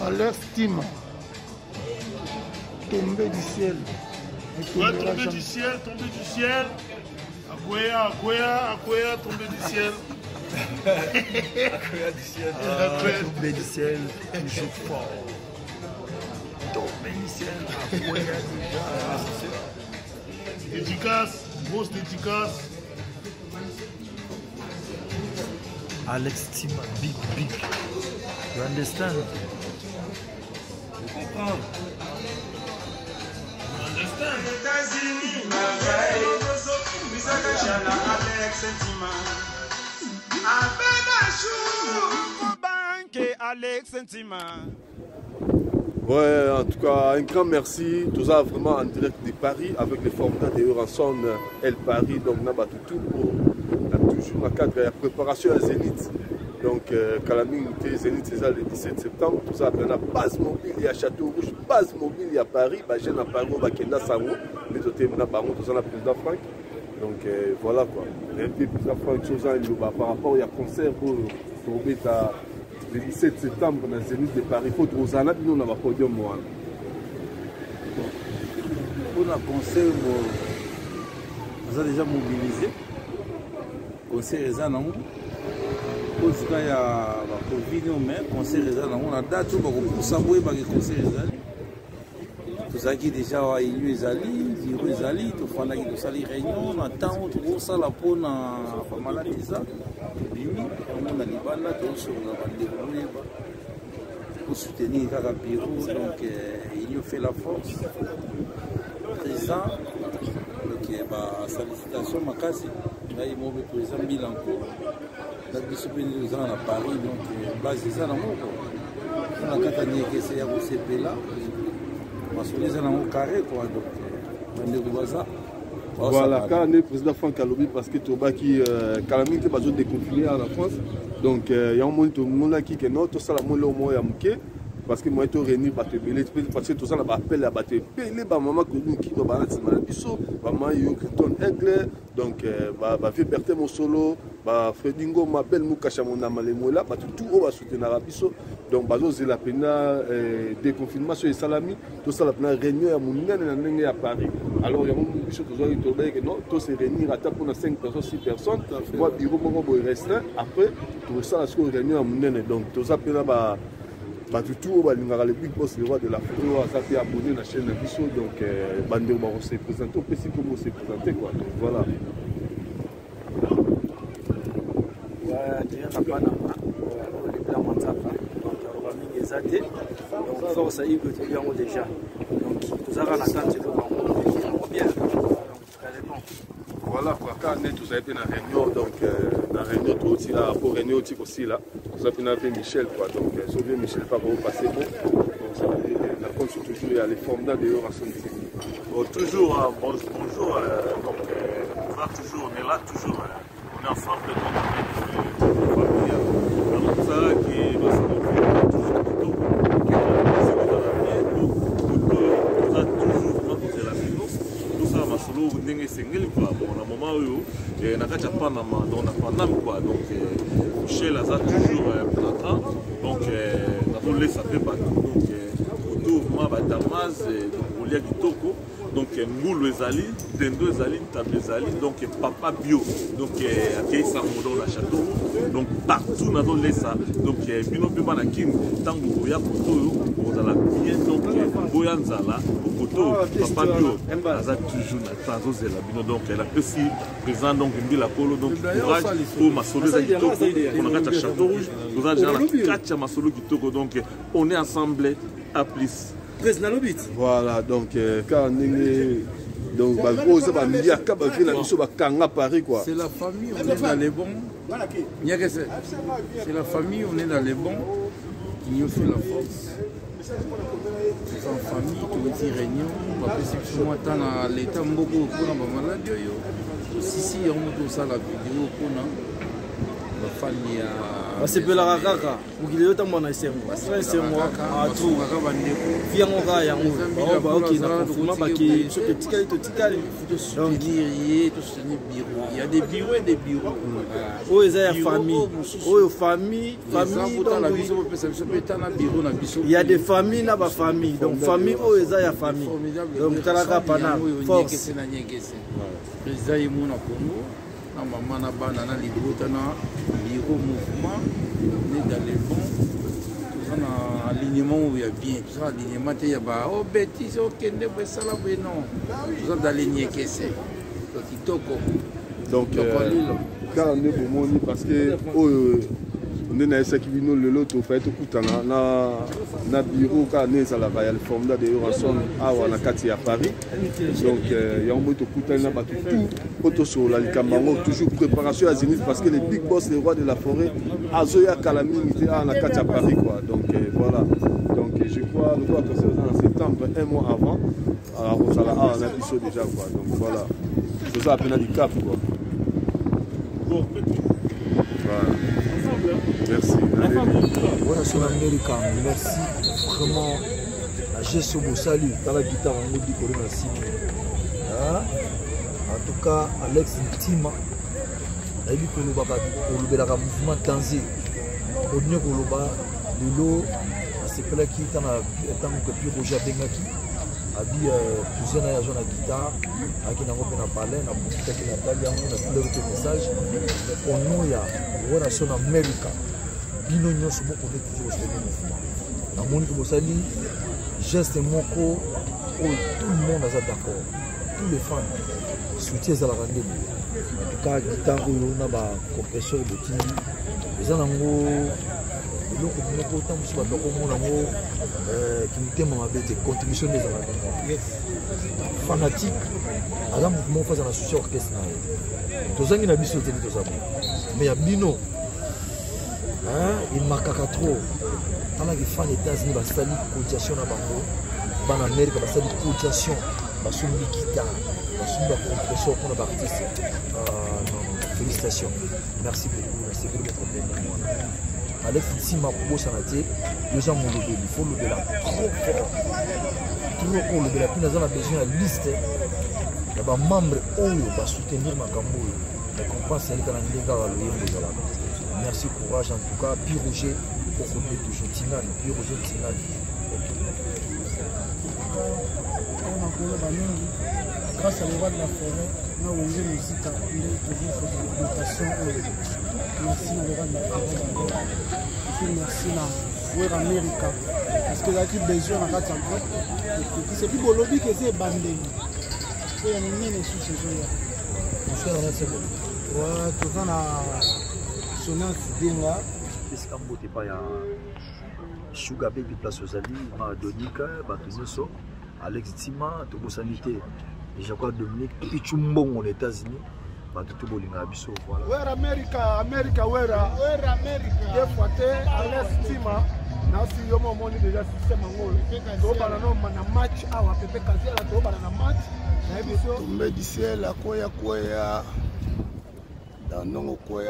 Alex Tima. Tombé du ciel. Ouais, tombé du ciel, tombé du ciel. Akoya, tombé du ciel. Akoya du ciel. Tombé du ciel, toujours fort. Tombé du ciel, Akoya déjà. Dédicace, grosse dédicace. Alex Tima, big. You understand? Vous comprenez? Ouais, en tout cas, un grand merci. Tout ça vraiment en direct de Paris avec les formateurs de Euranson El Paris. Donc, on a tout pour toujours dans le cadre de la préparation à Zénith. Donc, Calamine Zénith, c'est ça le 17 septembre. Tout ça, on a base mobile à Château-Rouge, base mobile à Paris. Je suis à Paris, on va Kenda Sango. Les autres, on a Baron, tout ça, on a président Franck. Donc, voilà quoi. Un peu plus Franck, par rapport à concert pour trouver le 17 septembre dans le Zénith de Paris. Il faut que nous avons un podium. Pour le concert, nous avons déjà mobilisé. Le concert est là. Pour ce cas, il y a la Covid, mais le concert est là. On a date pour savoir que le concert est là. Tout ça qui est déjà il y a des alliés, tout ça qui est des réunions, on attend tout ça là pour la maladie. On a les balles pour soutenir le bureau, donc il fait la force. Président, donc sollicitation ma casse, là il m'a président Milanco, la discipline de gens à Paris, donc base de ça dans on a quatre années que c'est à vous CP là, on a soulevé ça dans mon carré quoi, donc on est ça. Voilà, quand on est président Franck Alobi, parce que Toba qui Calamine qui va se déconfiner en France. Donc il y a un monde qui est non, tout ça la monde là au moins à Mouké. Parce que moi je réunir parce que tout ça là appel à battre pelé ba maman que nous qui va balancer na biso ba maman yo Clinton Aigle donc ba vie Berthe mon solo ba Fredingo m'appelle Moukacha mon amalemo là ba tout va soutenir la biso donc bazo zela pena déconfinement sur Salami tout ça la pena réunion à mon nene à Paris alors il y a mon biso tout ça il que non tout se réunir à pour 5 personnes 6 personnes moi bureau mon boy restreint après tout ça la réunion à mon nene donc tout ça pena ba tout le big boss le roi de la photo ça fait abonné à la chaîne Bisso donc Bandero va se présenter au PC comment se présenter quoi donc voilà voilà quoi quand on est tous avec une réunion donc la réunion tout aussi là pour réunion aussi là nous avons appelé Michel quoi donc sauver Michel pas pour passer bon donc ça la compte toujours il y a les formateurs de Euranson bon toujours bonjour donc on va toujours on est là toujours on est ensemble donc ça qui va se solo ndenge sengeli quoi bon na moment oyo na kati pa na panam quoi donc Michel aza toujours plantant donc na to laisser pe ba donc autour ma ba Damas donc olia kitoko donc ngulu ezali dendo ezali table ezali donc papa bio donc akei sa modo na château donc partout na to laisser donc bino pe bana king tango oya koto ozala bien donc boya nzala papa bio aza toujours na temps ozela bino donc elle a aussi présent donc mbila kolo donc courage pour masolo za kitoko on a kati château rouge nous avons déjà la kati masolo kitoko donc on est ensemble à plus président Lobit voilà donc quand on est donc ba gros ba milliard ka ba vila biso ba kanga Paris quoi c'est la famille on est dans les bons c'est la famille on est dans les bons qui nous fait la force en famille, tout petit réunion, parce que si moi dans l'état beaucoup pour la maladie, si on a tout ça la vidéo pour la famille basepelaka kaka mokili otambola na esengo asala esengo atu viango kaka yango baokina konfirma bake soki totikali totikali il y a des bureaux et des bureaux oyo eza ya famille oyo famille il y a des familles na bafamille donc famille oyo eza ya famille donc talaka pana force président yemo na Congo na maman na bana na libota na bureau mouvement né dans les bons tout na alignement où il y a bien tout ça alignement te ya ba oh bêtise okende bo sala bo non tout ça d'aligner kese kitoko donc car on est bon parce que on est na esaki bino lelo to fa to kutana na bureau ka ne sala ba ya le format de Ranson awa na kati ya Paris donc il y a un mot to kutana ba tout auto sur la likambango toujours préparation à Zénith parce que les big boss les rois de la forêt azoya kalamini te na kati ya Paris quoi donc voilà donc je crois le quoi que c'est en septembre un mois avant alors on sala on a biso déjà quoi donc voilà c'est ça appelle du cap quoi voilà. Merci. Voilà sur l'Amérique, merci vraiment. J'ai ce beau salut dans la guitare en mode en tout cas, Alex Ntima, il a dit que le mouvement dansé, au lieu que le lot, c'est que là qui est en plus Roger Bengaki, a dit plusieurs na la guitare, à qui n'a pas parlé, n'a pas qui n'a pas dit, on a plein de messages. Au nom il y a voilà sur l'Amérique. Bino nyonso boko de toujours ce mouvement. Na moni ko sali geste moko tout le monde est d'accord. Tous les fans soutiennent la rendez-vous. En tout cas guitare on a ba compresseur de tindi. Les anango le ko moko tant so ba ko mona ngo qui nous témoigne avec des contributions des anango. Fanatique ala mouvement face à la soutien orchestre. Tozangi na biso teni tozabo. Mais ya bino il m'a trop. On a des fans des États-Unis, qui ont fait cotisation en Amérique, qui ont fait cotisation, qui ont fait guitare, qui ont fait compression pour les artistes. Félicitations. Merci beaucoup. Merci pour votre bien. Alex, si ma proposition a été, les gens m'ont levé. Il faut lever là trop fort. Toujours pour lever là. Puis nous avons besoin de liste. Il y a des membres qui soutenir ma campagne. Les compenses, c'est les gars. Merci, courage en tout cas. Puis Roger, pour qu'on ait toujours Tinani. Puis Roger Tinani. Grâce à l'Europe de la forêt, nous avons une musique à toujours faire de dotation. Merci à l'Europe de la forêt. Et puis merci à Jouer América. Parce que là, il y a besoin de faire un c'est plus beau lobby que c'est bandé. Il y a une sous ces jours. Ouais, tout le temps Dinga, qu'est-ce qu'on peut pas ya Sugar Baby place aux alliés, Donika, Batunoso, Alex Tima, Togo Sanité, et je crois Dominique Pichumbon aux États-Unis, Batuto Bolinga Abisso. Where America, where America. Des fois, Alex Tima, nasi yomo moni déjà système angolo. Toba na no na match awa pepe kasi ala toba na match. Na Abisso. Tombé du ciel à Koya. Non, quoi.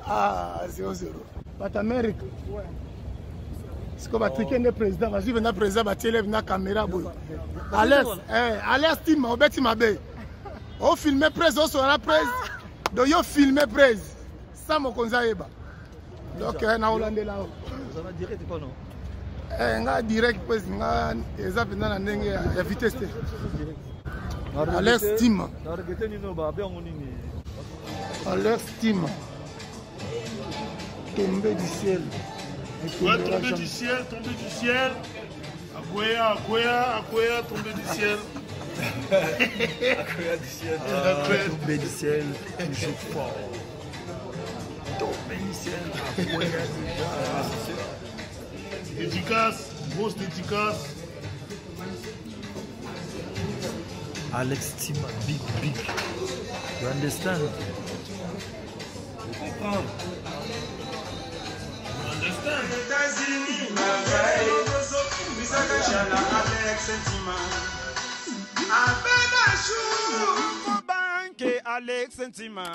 Ah, 0-0. But America. C'est comme un président. Vas-y, venez président, va-t-il venir la caméra. Alex, Tim, on bête ma baie. On filme presse, on sera presse. Donc, on filme presse. Ça, mon conseil. Donc, on a Hollandais là. Vous en avez direct quoi, non? On a direct, parce qu'on a la vitesse. Alex Tim. Alex Tim. Tombé du ciel. Ouais, tombé du ciel. Akoya, tombé du ciel. Tombé du ciel, toujours fort. Tombé du ciel, Dédicace, grosse dédicace. Alex Tima, big. You understand? Je comprends. You understand? États-Unis, Alex Tima. Alex Tima.